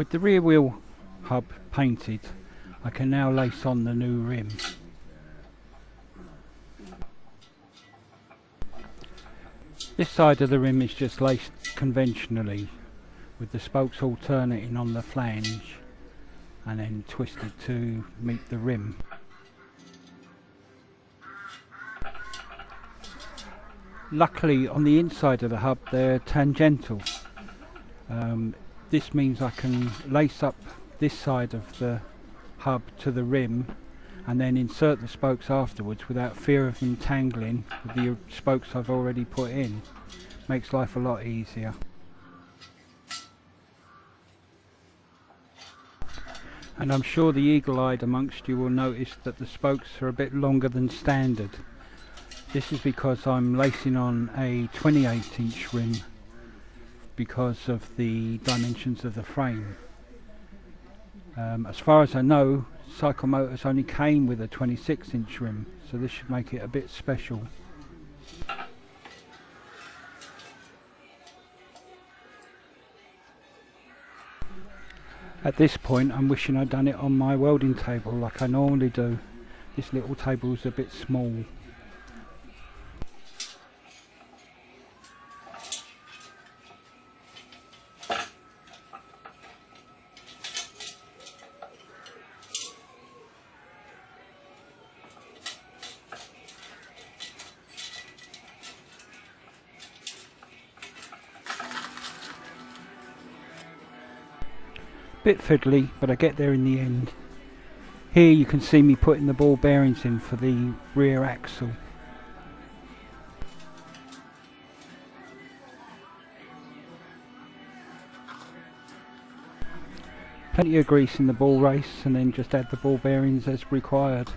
With the rear wheel hub painted, I can now lace on the new rim. This side of the rim is just laced conventionally, with the spokes alternating on the flange and then twisted to meet the rim. Luckily on the inside of the hub they're tangential. This means I can lace up this side of the hub to the rim and then insert the spokes afterwards without fear of them tangling with the spokes I've already put in. Makes life a lot easier. And I'm sure the eagle-eyed amongst you will notice that the spokes are a bit longer than standard. This is because I'm lacing on a 28-inch rim because of the dimensions of the frame. As far as I know, cycle motors only came with a 26-inch rim, so this should make it a bit special. At this point I'm wishing I'd done it on my welding table like I normally do. This little table is a bit small. Bit fiddly, but I get there in the end. Here you can see me putting the ball bearings in for the rear axle. Plenty of grease in the ball race and then just add the ball bearings as required.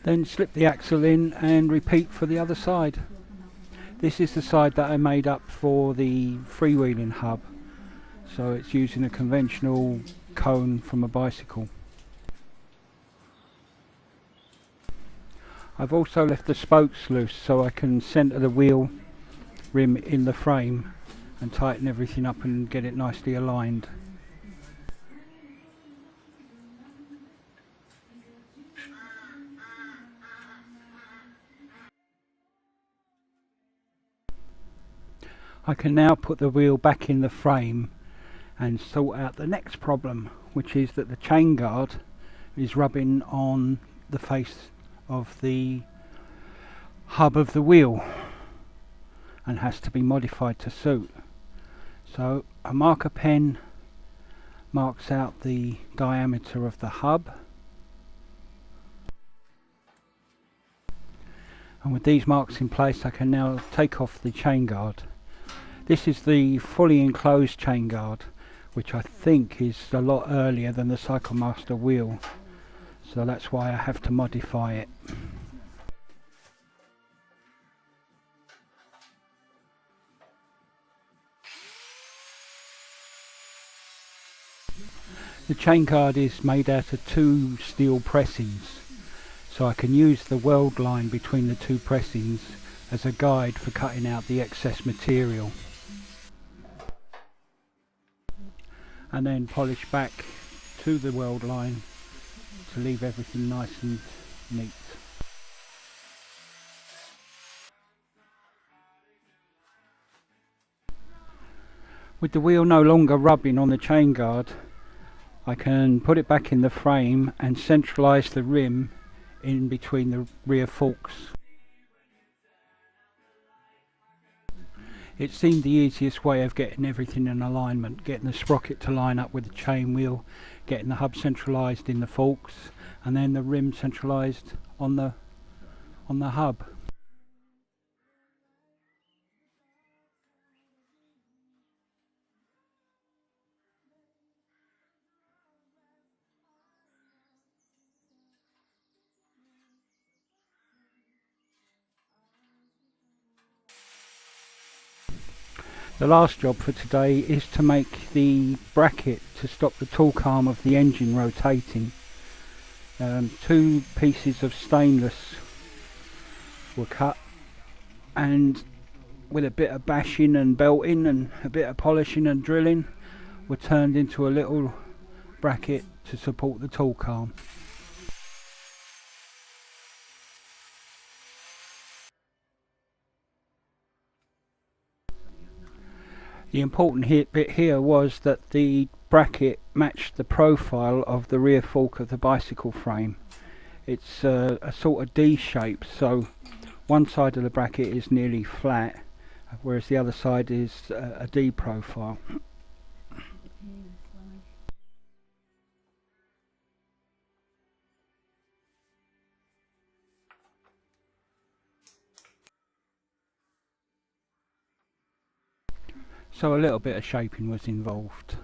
Then slip the axle in and repeat for the other side. This is the side that I made up for the freewheeling hub, so it's using a conventional cone from a bicycle. I've also left the spokes loose so I can centre the wheel rim in the frame and tighten everything up and get it nicely aligned. I can now put the wheel back in the frame and sort out the next problem, which is that the chain guard is rubbing on the face of the hub of the wheel and has to be modified to suit. So a marker pen marks out the diameter of the hub, and with these marks in place I can now take off the chain guard. This is the fully enclosed chain guard, which I think is a lot earlier than the cyclemaster wheel, so that's why I have to modify it. The chain guard is made out of 2 steel pressings, so I can use the weld line between the 2 pressings as a guide for cutting out the excess material. And then polish back to the weld line to leave everything nice and neat. With the wheel no longer rubbing on the chain guard, I can put it back in the frame and centralize the rim in between the rear forks. It seemed the easiest way of getting everything in alignment, getting the sprocket to line up with the chain wheel, getting the hub centralised in the forks, and then the rim centralised on the hub. The last job for today is to make the bracket to stop the torque arm of the engine rotating. Two pieces of stainless were cut, and with a bit of bashing and belting and a bit of polishing and drilling, were turned into a little bracket to support the torque arm. The important bit here was that the bracket matched the profile of the rear fork of the bicycle frame. It's a sort of D shape, so one side of the bracket is nearly flat, whereas the other side is a D profile. So a little bit of shaping was involved.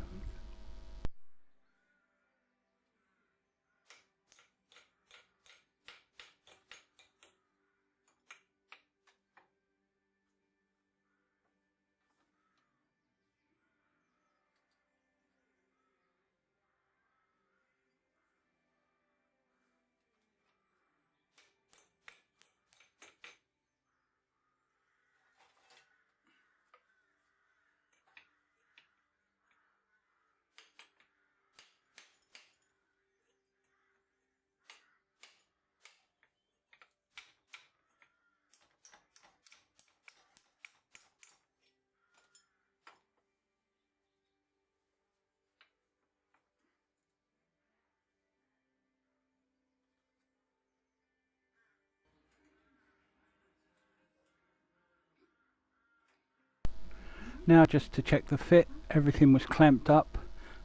Now, just to check the fit, everything was clamped up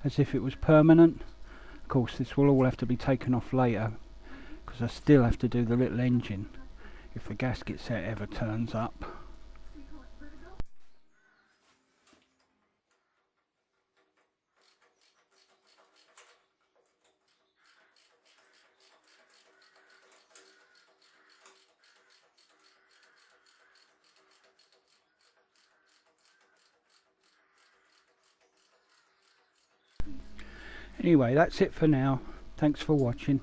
as if it was permanent. Of course, this will all have to be taken off later, because I still have to do the little engine if the gasket set ever turns up. Anyway, that's it for now. Thanks for watching.